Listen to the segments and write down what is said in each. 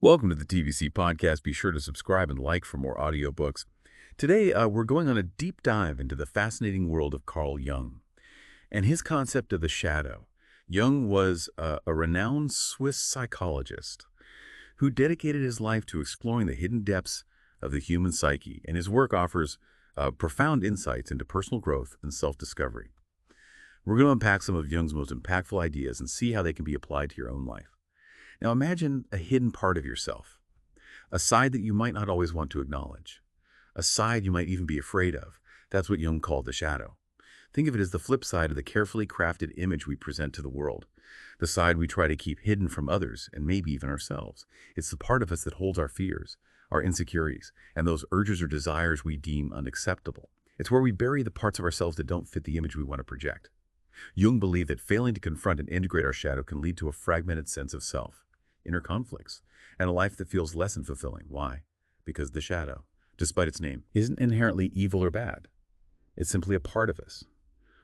Welcome to the TVC podcast. Be sure to subscribe and like for more audiobooks. Today, we're going on a deep dive into the fascinating world of Carl Jung and his concept of the shadow. Jung was a renowned Swiss psychologist who dedicated his life to exploring the hidden depths of the human psyche, and his work offers profound insights into personal growth and self-discovery. We're going to unpack some of Jung's most impactful ideas and see how they can be applied to your own life. Now imagine a hidden part of yourself, a side that you might not always want to acknowledge, a side you might even be afraid of. That's what Jung called the shadow. Think of it as the flip side of the carefully crafted image we present to the world, the side we try to keep hidden from others and maybe even ourselves. It's the part of us that holds our fears, our insecurities, and those urges or desires we deem unacceptable. It's where we bury the parts of ourselves that don't fit the image we want to project. Jung believed that failing to confront and integrate our shadow can lead to a fragmented sense of self, inner conflicts, and a life that feels less than fulfilling. Why? Because the shadow, despite its name, isn't inherently evil or bad. It's simply a part of us,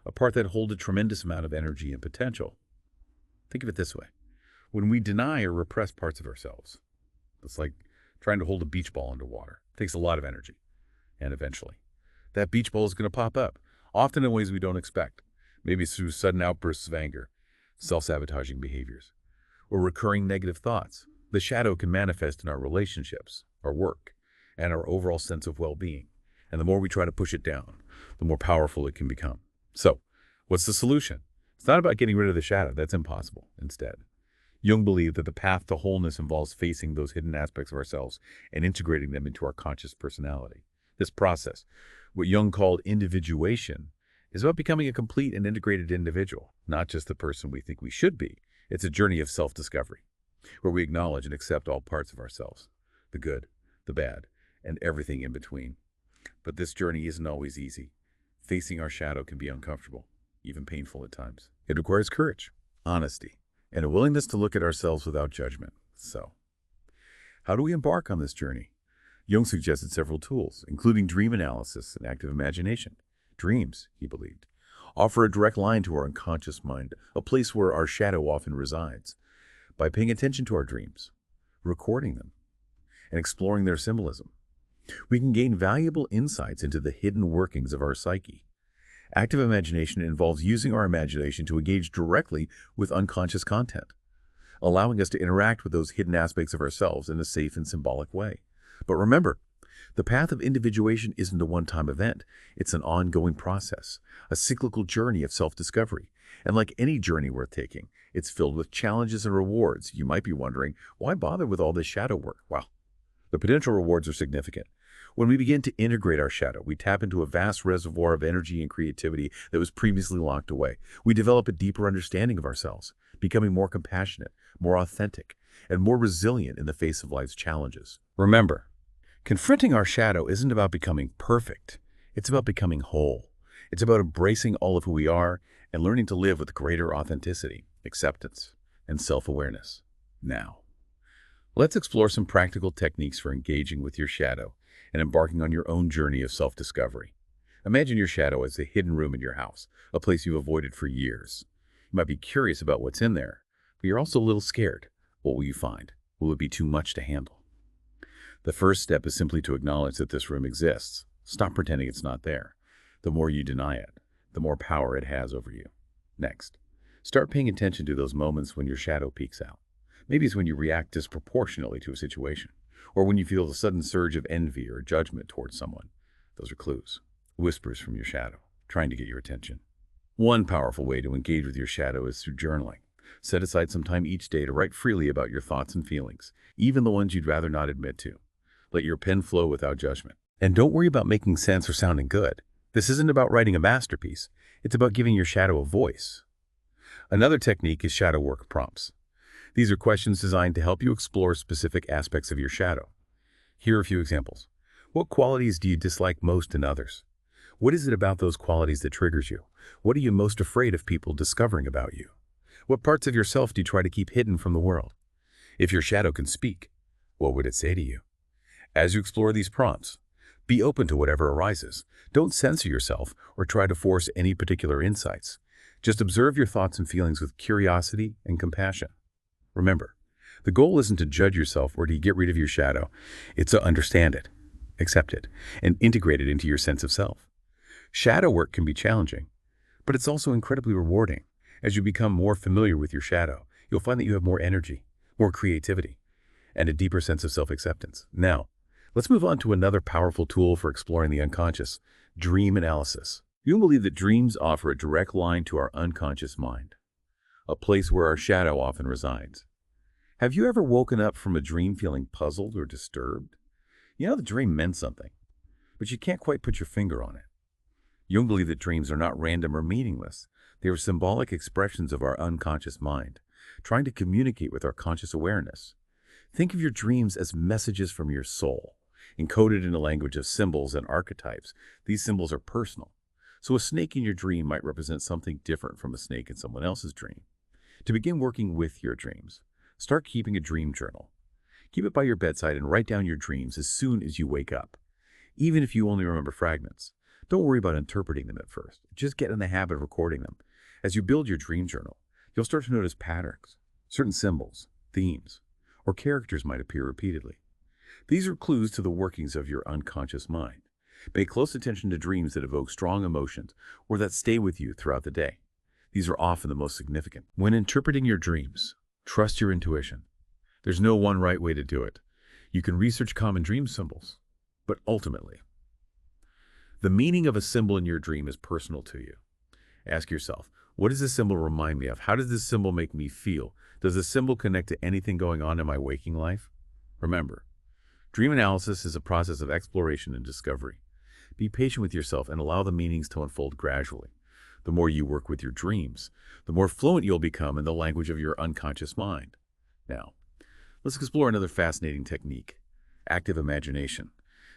a part that holds a tremendous amount of energy and potential. Think of it this way. When we deny or repress parts of ourselves, it's like trying to hold a beach ball underwater. It takes a lot of energy. And eventually, that beach ball is going to pop up, often in ways we don't expect. Maybe through sudden outbursts of anger, self-sabotaging behaviors, or recurring negative thoughts. The shadow can manifest in our relationships, our work, and our overall sense of well-being. And the more we try to push it down, the more powerful it can become. So, what's the solution? It's not about getting rid of the shadow. That's impossible. Instead, Jung believed that the path to wholeness involves facing those hidden aspects of ourselves and integrating them into our conscious personality. This process, what Jung called individuation, is about becoming a complete and integrated individual, not just the person we think we should be. It's a journey of self-discovery, where we acknowledge and accept all parts of ourselves, the good, the bad, and everything in between. But this journey isn't always easy. Facing our shadow can be uncomfortable, even painful at times. It requires courage, honesty, and a willingness to look at ourselves without judgment. So, how do we embark on this journey? Jung suggested several tools, including dream analysis and active imagination. Dreams, he believed, offer a direct line to our unconscious mind, a place where our shadow often resides. By paying attention to our dreams, recording them, and exploring their symbolism, we can gain valuable insights into the hidden workings of our psyche. Active imagination involves using our imagination to engage directly with unconscious content, allowing us to interact with those hidden aspects of ourselves in a safe and symbolic way. But remember, the path of individuation isn't a one-time event. It's an ongoing process, a cyclical journey of self-discovery. And like any journey worth taking, it's filled with challenges and rewards. You might be wondering, why bother with all this shadow work? Well, the potential rewards are significant. When we begin to integrate our shadow, we tap into a vast reservoir of energy and creativity that was previously locked away. We develop a deeper understanding of ourselves, becoming more compassionate, more authentic, and more resilient in the face of life's challenges. Remember, confronting our shadow isn't about becoming perfect. It's about becoming whole. It's about embracing all of who we are and learning to live with greater authenticity, acceptance, and self-awareness. Now, let's explore some practical techniques for engaging with your shadow and embarking on your own journey of self-discovery. Imagine your shadow as a hidden room in your house, a place you've avoided for years. You might be curious about what's in there, but you're also a little scared. What will you find? Will it be too much to handle? The first step is simply to acknowledge that this room exists. Stop pretending it's not there. The more you deny it, the more power it has over you. Next, start paying attention to those moments when your shadow peeks out. Maybe it's when you react disproportionately to a situation, or when you feel a sudden surge of envy or judgment towards someone. Those are clues, whispers from your shadow, trying to get your attention. One powerful way to engage with your shadow is through journaling. Set aside some time each day to write freely about your thoughts and feelings, even the ones you'd rather not admit to. Let your pen flow without judgment. And don't worry about making sense or sounding good. This isn't about writing a masterpiece. It's about giving your shadow a voice. Another technique is shadow work prompts. These are questions designed to help you explore specific aspects of your shadow. Here are a few examples. What qualities do you dislike most in others? What is it about those qualities that triggers you? What are you most afraid of people discovering about you? What parts of yourself do you try to keep hidden from the world? If your shadow can speak, what would it say to you? As you explore these prompts, be open to whatever arises. Don't censor yourself or try to force any particular insights. Just observe your thoughts and feelings with curiosity and compassion. Remember, The goal isn't to judge yourself or to get rid of your shadow. It's to understand it, accept it, and integrate it into your sense of self. Shadow work can be challenging, but it's also incredibly rewarding. As you become more familiar with your shadow, you'll find that you have more energy, more creativity, and a deeper sense of self-acceptance. Now, let's move on to another powerful tool for exploring the unconscious, dream analysis. You believe that dreams offer a direct line to our unconscious mind, a place where our shadow often resides. Have you ever woken up from a dream feeling puzzled or disturbed? You know the dream meant something, but you can't quite put your finger on it. Jung believed that dreams are not random or meaningless. They are symbolic expressions of our unconscious mind, trying to communicate with our conscious awareness. Think of your dreams as messages from your soul, encoded in a language of symbols and archetypes. These symbols are personal. So a snake in your dream might represent something different from a snake in someone else's dream. To begin working with your dreams, start keeping a dream journal. Keep it by your bedside and write down your dreams as soon as you wake up. Even if you only remember fragments, don't worry about interpreting them at first. Just get in the habit of recording them. As you build your dream journal, you'll start to notice patterns. Certain symbols, themes, or characters might appear repeatedly. These are clues to the workings of your unconscious mind. Pay close attention to dreams that evoke strong emotions or that stay with you throughout the day. These are often the most significant. When interpreting your dreams, trust your intuition. There's no one right way to do it. You can research common dream symbols, but ultimately, the meaning of a symbol in your dream is personal to you. Ask yourself, what does this symbol remind me of? How does this symbol make me feel? Does the symbol connect to anything going on in my waking life? Remember, dream analysis is a process of exploration and discovery. Be patient with yourself and allow the meanings to unfold gradually. The more you work with your dreams, the more fluent you'll become in the language of your unconscious mind. Now, let's explore another fascinating technique, active imagination.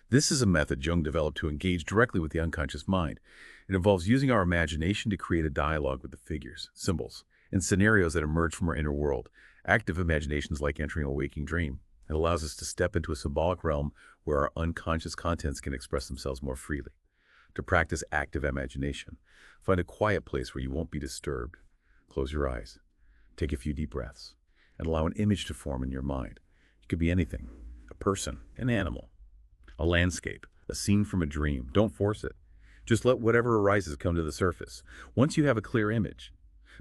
This is a method Jung developed to engage directly with the unconscious mind. It involves using our imagination to create a dialogue with the figures, symbols, and scenarios that emerge from our inner world. Active imagination is like entering a waking dream. It allows us to step into a symbolic realm where our unconscious contents can express themselves more freely. To practice active imagination, find a quiet place where you won't be disturbed. Close your eyes, take a few deep breaths, and allow an image to form in your mind. It could be anything, a person, an animal, a landscape, a scene from a dream. Don't force it. Just let whatever arises come to the surface. Once you have a clear image,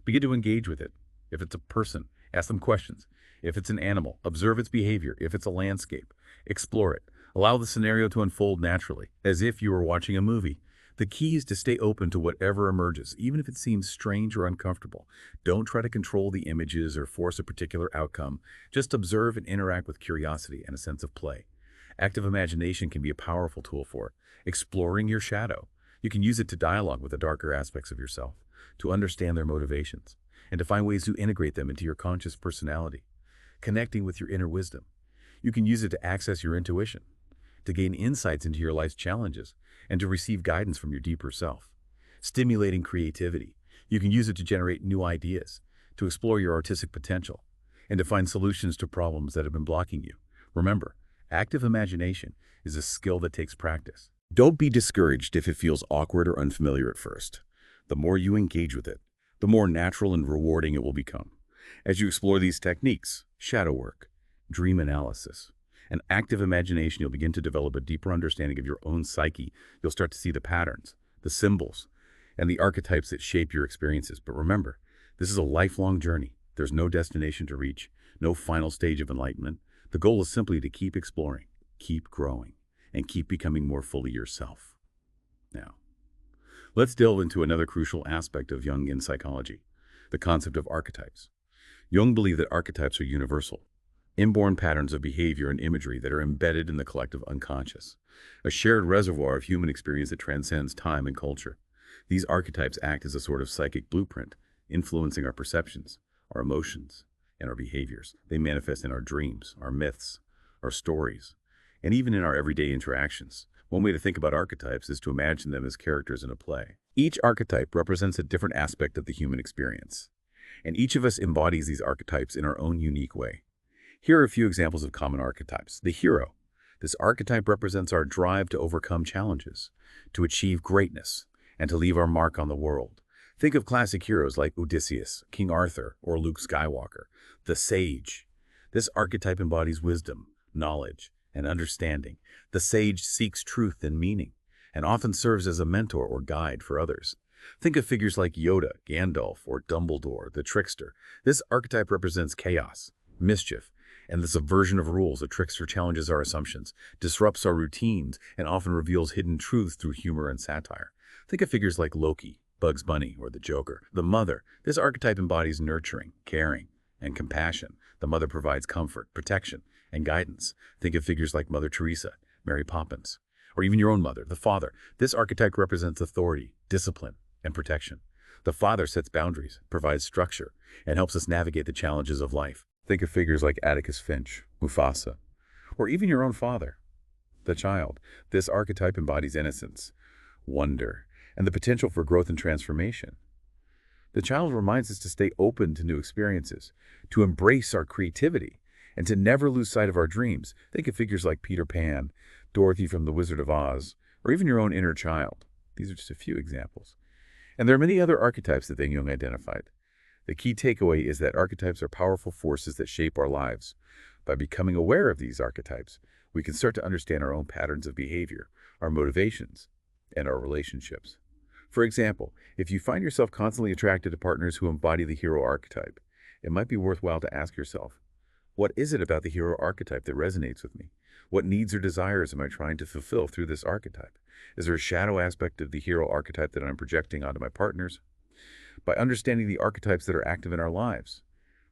begin to engage with it. If it's a person, ask them questions. If it's an animal, observe its behavior. If it's a landscape, explore it. Allow the scenario to unfold naturally, as if you were watching a movie. The key is to stay open to whatever emerges, even if it seems strange or uncomfortable. Don't try to control the images or force a particular outcome. Just observe and interact with curiosity and a sense of play. Active imagination can be a powerful tool for it. Exploring your shadow. You can use it to dialogue with the darker aspects of yourself, to understand their motivations, and to find ways to integrate them into your conscious personality. Connecting with your inner wisdom. You can use it to access your intuition, to gain insights into your life's challenges, and to receive guidance from your deeper self. Stimulating creativity. You can use it to generate new ideas, to explore your artistic potential, and to find solutions to problems that have been blocking you. Remember, active imagination is a skill that takes practice. Don't be discouraged if it feels awkward or unfamiliar at first. The more you engage with it, the more natural and rewarding it will become. As you explore these techniques, shadow work, dream analysis, and active imagination, you'll begin to develop a deeper understanding of your own psyche. You'll start to see the patterns, the symbols, and the archetypes that shape your experiences. But remember, this is a lifelong journey. There's no destination to reach, no final stage of enlightenment. The goal is simply to keep exploring, keep growing, and keep becoming more fully yourself. Now, let's delve into another crucial aspect of Jungian psychology, the concept of archetypes. Jung believed that archetypes are universal, inborn patterns of behavior and imagery that are embedded in the collective unconscious, a shared reservoir of human experience that transcends time and culture. These archetypes act as a sort of psychic blueprint, influencing our perceptions, our emotions, and our behaviors. They manifest in our dreams, our myths, our stories, and even in our everyday interactions. One way to think about archetypes is to imagine them as characters in a play. Each archetype represents a different aspect of the human experience, and each of us embodies these archetypes in our own unique way. Here are a few examples of common archetypes. The hero. This archetype represents our drive to overcome challenges, to achieve greatness, and to leave our mark on the world. Think of classic heroes like Odysseus, King Arthur, or Luke Skywalker. The sage. This archetype embodies wisdom, knowledge, and understanding. The sage seeks truth and meaning, and often serves as a mentor or guide for others. Think of figures like Yoda, Gandalf, or Dumbledore, the trickster. This archetype represents chaos, mischief, and the subversion of rules. A trickster challenges our assumptions, disrupts our routines, and often reveals hidden truths through humor and satire. Think of figures like Loki, Bugs Bunny, or the Joker. The mother. This archetype embodies nurturing, caring, and compassion. The mother provides comfort, protection, and guidance. Think of figures like Mother Teresa, Mary Poppins, or even your own mother. The father. This archetype represents authority, discipline, and protection. The father sets boundaries, provides structure, and helps us navigate the challenges of life. Think of figures like Atticus Finch, Mufasa, or even your own father. The child. This archetype embodies innocence, wonder, and the potential for growth and transformation. The child reminds us to stay open to new experiences, to embrace our creativity, and to never lose sight of our dreams. Think of figures like Peter Pan, Dorothy from The Wizard of Oz, or even your own inner child. These are just a few examples. And there are many other archetypes that Jung identified. The key takeaway is that archetypes are powerful forces that shape our lives. By becoming aware of these archetypes, we can start to understand our own patterns of behavior, our motivations, and our relationships. For example, if you find yourself constantly attracted to partners who embody the hero archetype, it might be worthwhile to ask yourself, what is it about the hero archetype that resonates with me? What needs or desires am I trying to fulfill through this archetype? Is there a shadow aspect of the hero archetype that I'm projecting onto my partners? By understanding the archetypes that are active in our lives,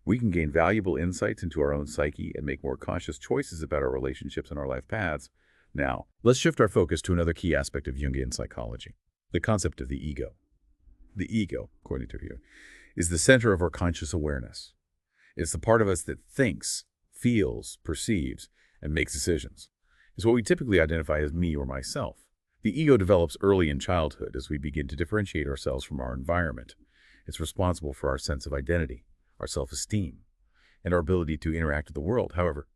we can gain valuable insights into our own psyche and make more conscious choices about our relationships and our life paths. Now, let's shift our focus to another key aspect of Jungian psychology, the concept of the ego. The ego, according to Jung, is the center of our conscious awareness. It's the part of us that thinks, feels, perceives, and makes decisions. It's what we typically identify as me or myself. The ego develops early in childhood as we begin to differentiate ourselves from our environment. It's responsible for our sense of identity, our self-esteem, and our ability to interact with the world. However,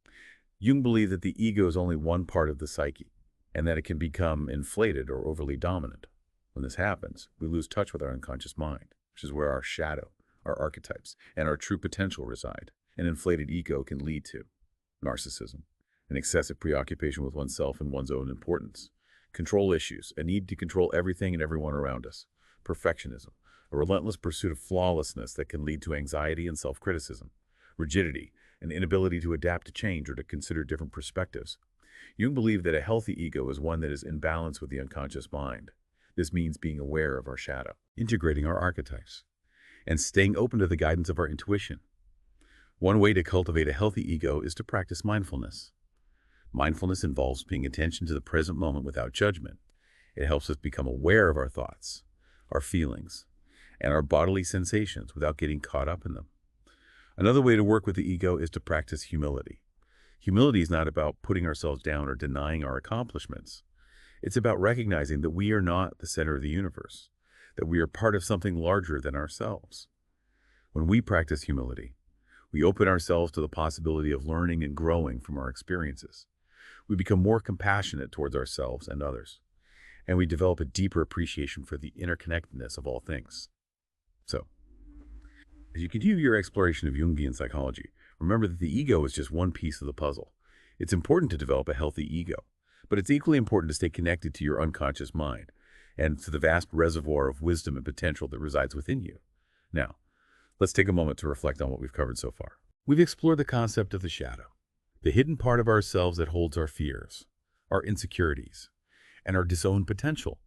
Jung believed that the ego is only one part of the psyche, and that it can become inflated or overly dominant. When this happens, we lose touch with our unconscious mind, which is where our shadow, our archetypes, and our true potential reside. An inflated ego can lead to narcissism, an excessive preoccupation with oneself and one's own importance, control issues, a need to control everything and everyone around us, perfectionism, a relentless pursuit of flawlessness that can lead to anxiety and self-criticism, rigidity, an inability to adapt to change or to consider different perspectives. Jung believed that a healthy ego is one that is in balance with the unconscious mind. This means being aware of our shadow, integrating our archetypes, and staying open to the guidance of our intuition. One way to cultivate a healthy ego is to practice mindfulness. Mindfulness involves paying attention to the present moment without judgment. It helps us become aware of our thoughts, our feelings, and our bodily sensations without getting caught up in them. Another way to work with the ego is to practice humility. Humility is not about putting ourselves down or denying our accomplishments. It's about recognizing that we are not the center of the universe, that we are part of something larger than ourselves. When we practice humility, we open ourselves to the possibility of learning and growing from our experiences. We become more compassionate towards ourselves and others, and we develop a deeper appreciation for the interconnectedness of all things. So, as you continue your exploration of Jungian psychology, remember that the ego is just one piece of the puzzle. It's important to develop a healthy ego, but it's equally important to stay connected to your unconscious mind and to the vast reservoir of wisdom and potential that resides within you. Now, let's take a moment to reflect on what we've covered so far. We've explored the concept of the shadow, the hidden part of ourselves that holds our fears, our insecurities, and our disowned potential.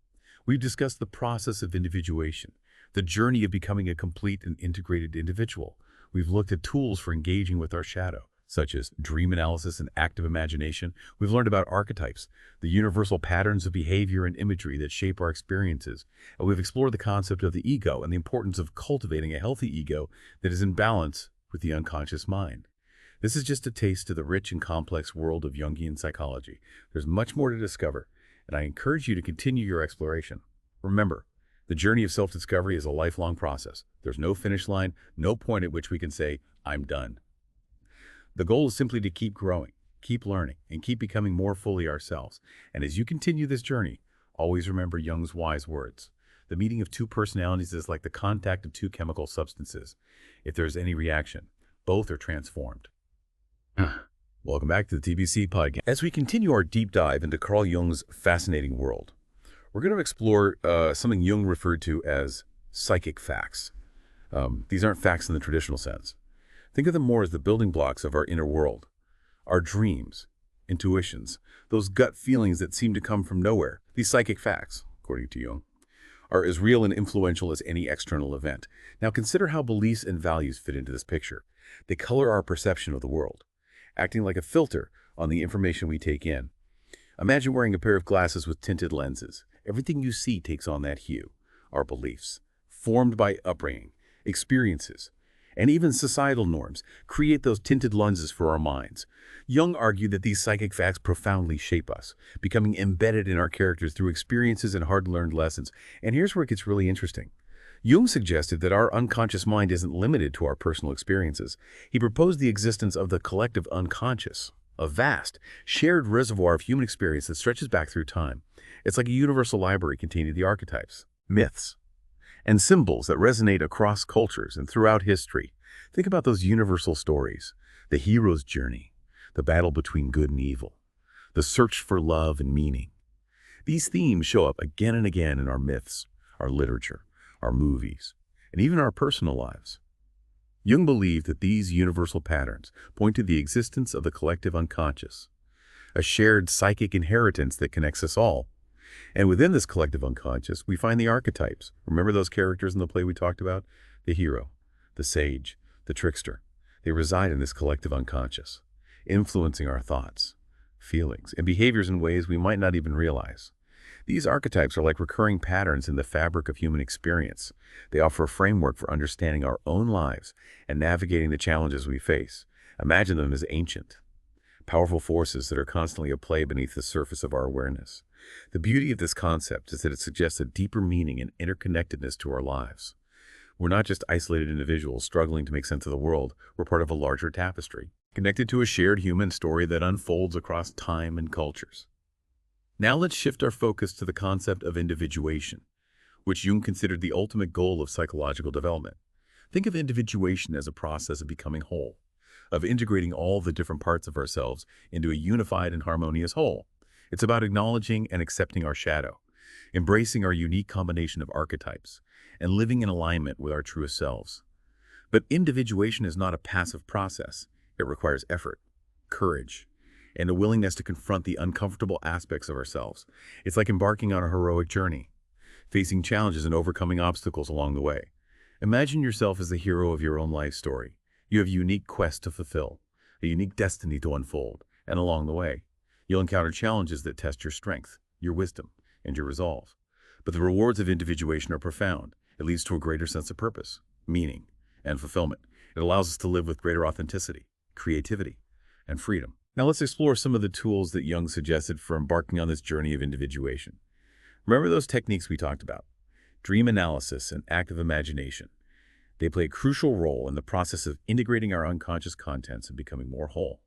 We've discussed the process of individuation, the journey of becoming a complete and integrated individual. We've looked at tools for engaging with our shadow, such as dream analysis and active imagination. We've learned about archetypes, the universal patterns of behavior and imagery that shape our experiences. And we've explored the concept of the ego and the importance of cultivating a healthy ego that is in balance with the unconscious mind. This is just a taste of the rich and complex world of Jungian psychology. There's much more to discover, and I encourage you to continue your exploration. Remember, the journey of self-discovery is a lifelong process. There's no finish line, no point at which we can say, I'm done. The goal is simply to keep growing, keep learning, and keep becoming more fully ourselves. And as you continue this journey, always remember Jung's wise words. The meeting of two personalities is like the contact of two chemical substances. If there's any reaction, both are transformed. Welcome back to the TBC podcast. As we continue our deep dive into Carl Jung's fascinating world, we're going to explore something Jung referred to as psychic facts. These aren't facts in the traditional sense. Think of them more as the building blocks of our inner world, our dreams, intuitions, those gut feelings that seem to come from nowhere. These psychic facts, according to Jung, are as real and influential as any external event. Now consider how beliefs and values fit into this picture. They color our perception of the world, acting like a filter on the information we take in. Imagine wearing a pair of glasses with tinted lenses. Everything you see takes on that hue. Our beliefs, formed by upbringing, experiences, and even societal norms, create those tinted lenses for our minds. Jung argued that these psychic facts profoundly shape us, becoming embedded in our characters through experiences and hard-learned lessons. And here's where it gets really interesting. Jung suggested that our unconscious mind isn't limited to our personal experiences. He proposed the existence of the collective unconscious, a vast, shared reservoir of human experience that stretches back through time. It's like a universal library containing the archetypes, myths, and symbols that resonate across cultures and throughout history. Think about those universal stories, the hero's journey, the battle between good and evil, the search for love and meaning. These themes show up again and again in our myths, our literature, our movies, and even our personal lives. Jung believed that these universal patterns point to the existence of the collective unconscious, a shared psychic inheritance that connects us all. And within this collective unconscious, we find the archetypes. Remember those characters in the play we talked about? The hero, the sage, the trickster. They reside in this collective unconscious, influencing our thoughts, feelings, and behaviors in ways we might not even realize. These archetypes are like recurring patterns in the fabric of human experience. They offer a framework for understanding our own lives and navigating the challenges we face. Imagine them as ancient, powerful forces that are constantly at play beneath the surface of our awareness. The beauty of this concept is that it suggests a deeper meaning and interconnectedness to our lives. We're not just isolated individuals struggling to make sense of the world. We're part of a larger tapestry, connected to a shared human story that unfolds across time and cultures. Now let's shift our focus to the concept of individuation, which Jung considered the ultimate goal of psychological development. Think of individuation as a process of becoming whole, of integrating all the different parts of ourselves into a unified and harmonious whole. It's about acknowledging and accepting our shadow, embracing our unique combination of archetypes, and living in alignment with our truest selves. But individuation is not a passive process. It requires effort, courage, and a willingness to confront the uncomfortable aspects of ourselves. It's like embarking on a heroic journey, facing challenges and overcoming obstacles along the way. Imagine yourself as the hero of your own life story. You have a unique quest to fulfill, a unique destiny to unfold, and along the way, you'll encounter challenges that test your strength, your wisdom, and your resolve. But the rewards of individuation are profound. It leads to a greater sense of purpose, meaning, and fulfillment. It allows us to live with greater authenticity, creativity, and freedom. Now let's explore some of the tools that Jung suggested for embarking on this journey of individuation. Remember those techniques we talked about? Dream analysis and active imagination. They play a crucial role in the process of integrating our unconscious contents and becoming more whole.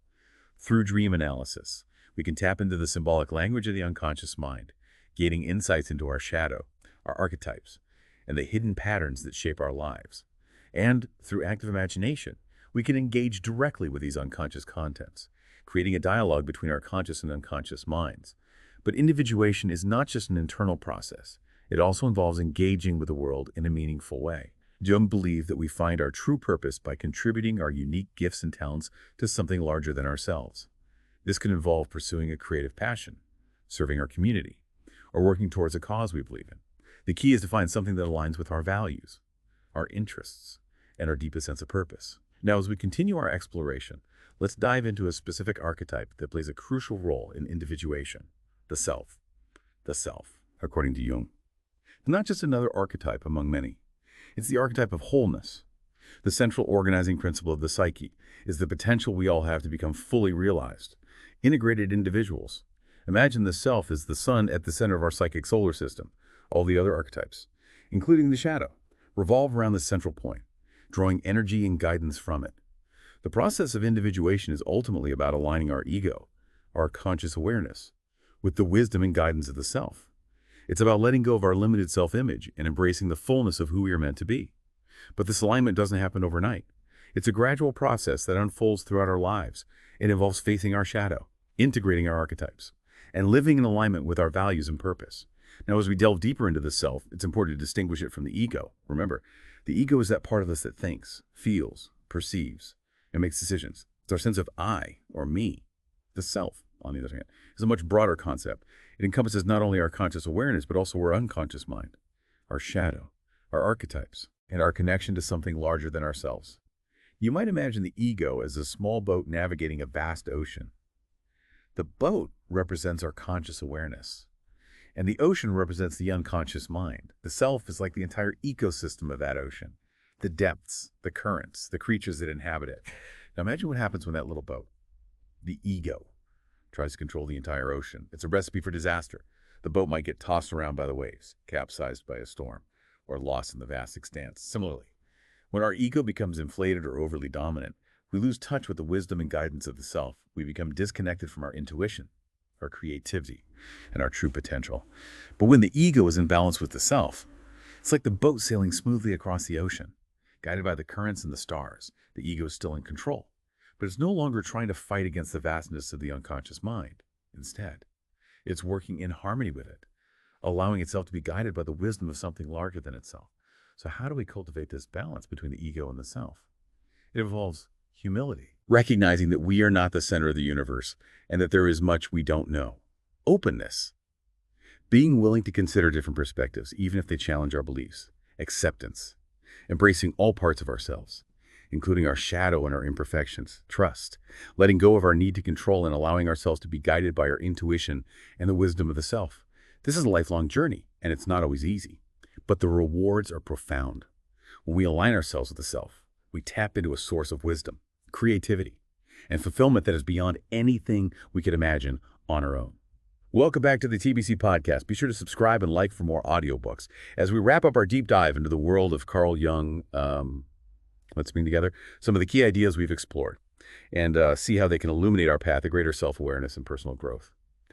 Through dream analysis, we can tap into the symbolic language of the unconscious mind, gaining insights into our shadow, our archetypes, and the hidden patterns that shape our lives. And through active imagination, we can engage directly with these unconscious contents, creating a dialogue between our conscious and unconscious minds. But individuation is not just an internal process. It also involves engaging with the world in a meaningful way. Jung believed that we find our true purpose by contributing our unique gifts and talents to something larger than ourselves. This can involve pursuing a creative passion, serving our community, or working towards a cause we believe in. The key is to find something that aligns with our values, our interests, and our deepest sense of purpose. Now, as we continue our exploration, let's dive into a specific archetype that plays a crucial role in individuation, the self. The self, according to Jung, is not just another archetype among many. It's the archetype of wholeness. The central organizing principle of the psyche is the potential we all have to become fully realized, integrated individuals. Imagine the self as the sun at the center of our psychic solar system. All the other archetypes, including the shadow, revolve around this central point, drawing energy and guidance from it. The process of individuation is ultimately about aligning our ego, our conscious awareness, with the wisdom and guidance of the self. It's about letting go of our limited self-image and embracing the fullness of who we are meant to be. But this alignment doesn't happen overnight. It's a gradual process that unfolds throughout our lives. It involves facing our shadow, integrating our archetypes, and living in alignment with our values and purpose. Now, as we delve deeper into the self, it's important to distinguish it from the ego. Remember, the ego is that part of us that thinks, feels, perceives, and makes decisions. It's our sense of I, or me. The self, on the other hand, is a much broader concept. It encompasses not only our conscious awareness, but also our unconscious mind, our shadow, our archetypes, and our connection to something larger than ourselves. You might imagine the ego as a small boat navigating a vast ocean. The boat represents our conscious awareness, and the ocean represents the unconscious mind. The self is like the entire ecosystem of that ocean, the depths, the currents, the creatures that inhabit it. Now imagine what happens when that little boat, the ego, tries to control the entire ocean. It's a recipe for disaster. The boat might get tossed around by the waves, capsized by a storm, or lost in the vast expanse. Similarly, when our ego becomes inflated or overly dominant, we lose touch with the wisdom and guidance of the self. We become disconnected from our intuition, our creativity, and our true potential. But when the ego is in balance with the self, it's like the boat sailing smoothly across the ocean. Guided by the currents and the stars, the ego is still in control. But it's no longer trying to fight against the vastness of the unconscious mind. Instead, it's working in harmony with it, allowing itself to be guided by the wisdom of something larger than itself. So how do we cultivate this balance between the ego and the self? It involves humility, recognizing that we are not the center of the universe and that there is much we don't know. Openness, being willing to consider different perspectives, even if they challenge our beliefs. Acceptance, embracing all parts of ourselves, including our shadow and our imperfections. Trust, letting go of our need to control and allowing ourselves to be guided by our intuition and the wisdom of the self. This is a lifelong journey, and it's not always easy, but the rewards are profound. When we align ourselves with the self, we tap into a source of wisdom, creativity, and fulfillment that is beyond anything we could imagine on our own. Welcome back to the TBC Podcast. Be sure to subscribe and like for more audiobooks. As we wrap up our deep dive into the world of Carl Jung, let's bring together some of the key ideas we've explored and see how they can illuminate our path to greater self-awareness and personal growth.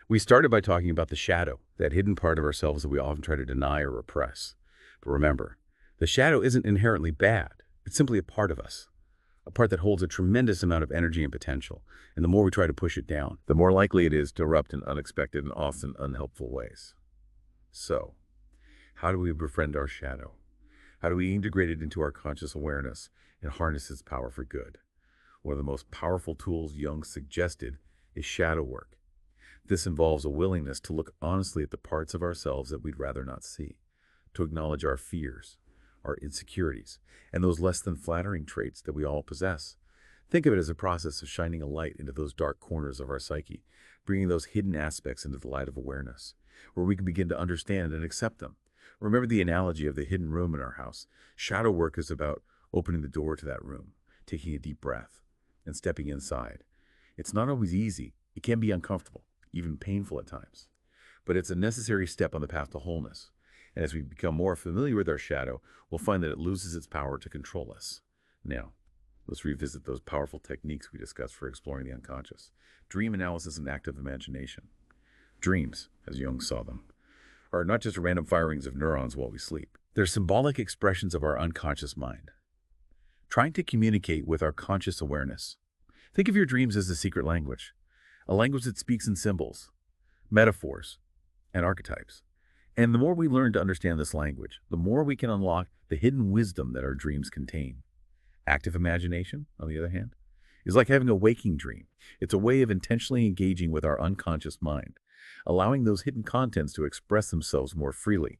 We started by talking about the shadow, that hidden part of ourselves that we often try to deny or repress. But remember, the shadow isn't inherently bad. It's simply a part of us, a part that holds a tremendous amount of energy and potential. And the more we try to push it down, the more likely it is to erupt in unexpected and often unhelpful ways. So, how do we befriend our shadow? How do we integrate it into our conscious awareness and harness its power for good? One of the most powerful tools Jung suggested is shadow work. This involves a willingness to look honestly at the parts of ourselves that we'd rather not see, to acknowledge our fears, our insecurities, and those less than flattering traits that we all possess. Think of it as a process of shining a light into those dark corners of our psyche, bringing those hidden aspects into the light of awareness, where we can begin to understand and accept them. Remember the analogy of the hidden room in our house. Shadow work is about opening the door to that room, taking a deep breath, and stepping inside. It's not always easy. It can be uncomfortable, even painful at times. But it's a necessary step on the path to wholeness. And as we become more familiar with our shadow, we'll find that it loses its power to control us. Now, let's revisit those powerful techniques we discussed for exploring the unconscious. Dream analysis and active imagination. Dreams, as Jung saw them, are not just random firings of neurons while we sleep. They're symbolic expressions of our unconscious mind, trying to communicate with our conscious awareness. Think of your dreams as a secret language, a language that speaks in symbols, metaphors, and archetypes. And the more we learn to understand this language, the more we can unlock the hidden wisdom that our dreams contain. Active imagination, on the other hand, is like having a waking dream. It's a way of intentionally engaging with our unconscious mind, allowing those hidden contents to express themselves more freely.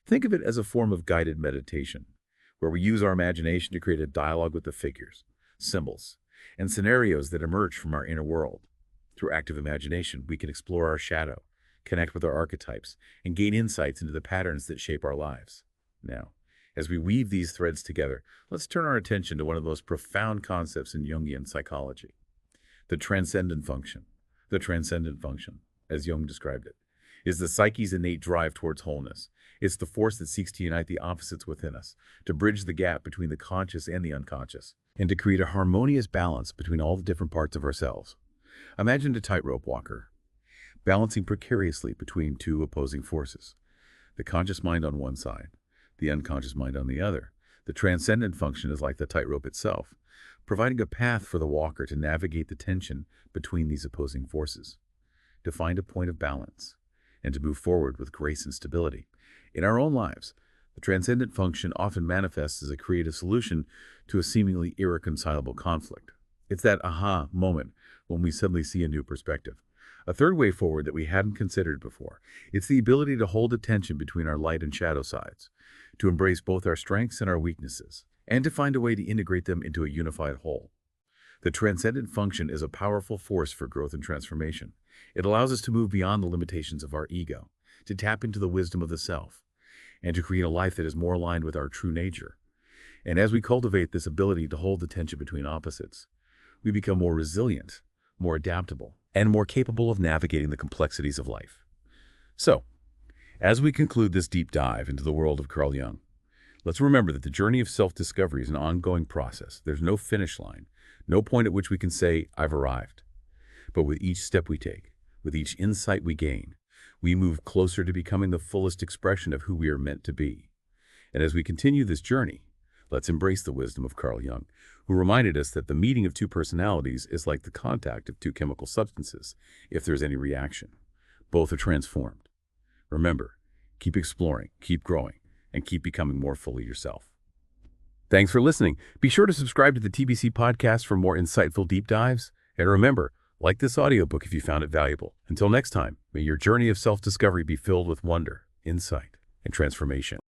Think of it as a form of guided meditation, where we use our imagination to create a dialogue with the figures, symbols, and scenarios that emerge from our inner world. Through active imagination, we can explore our shadow, connect with our archetypes, and gain insights into the patterns that shape our lives. Now, as we weave these threads together, let's turn our attention to one of the most profound concepts in Jungian psychology, the transcendent function. The transcendent function, as Jung described it, is the psyche's innate drive towards wholeness. It's the force that seeks to unite the opposites within us, to bridge the gap between the conscious and the unconscious, and to create a harmonious balance between all the different parts of ourselves. Imagine a tightrope walker, balancing precariously between two opposing forces, the conscious mind on one side, the unconscious mind on the other. The transcendent function is like the tightrope itself, providing a path for the walker to navigate the tension between these opposing forces, to find a point of balance, and to move forward with grace and stability. In our own lives, the transcendent function often manifests as a creative solution to a seemingly irreconcilable conflict. It's that aha moment when we suddenly see a new perspective. A third way forward that we hadn't considered before. It's the ability to hold a tension between our light and shadow sides, to embrace both our strengths and our weaknesses, and to find a way to integrate them into a unified whole. The transcendent function is a powerful force for growth and transformation. It allows us to move beyond the limitations of our ego, to tap into the wisdom of the self, and to create a life that is more aligned with our true nature. And as we cultivate this ability to hold the tension between opposites, we become more resilient, more adaptable, and more capable of navigating the complexities of life. So, as we conclude this deep dive into the world of Carl Jung, let's remember that the journey of self-discovery is an ongoing process. There's no finish line, no point at which we can say, I've arrived. But with each step we take, with each insight we gain, we move closer to becoming the fullest expression of who we are meant to be. And as we continue this journey, let's embrace the wisdom of Carl Jung, who reminded us that the meeting of two personalities is like the contact of two chemical substances. If there's any reaction, both are transformed. Remember, keep exploring, keep growing, and keep becoming more fully yourself. Thanks for listening. Be sure to subscribe to the TBC podcast for more insightful deep dives. And remember, like this audiobook if you found it valuable. Until next time, may your journey of self-discovery be filled with wonder, insight, and transformation.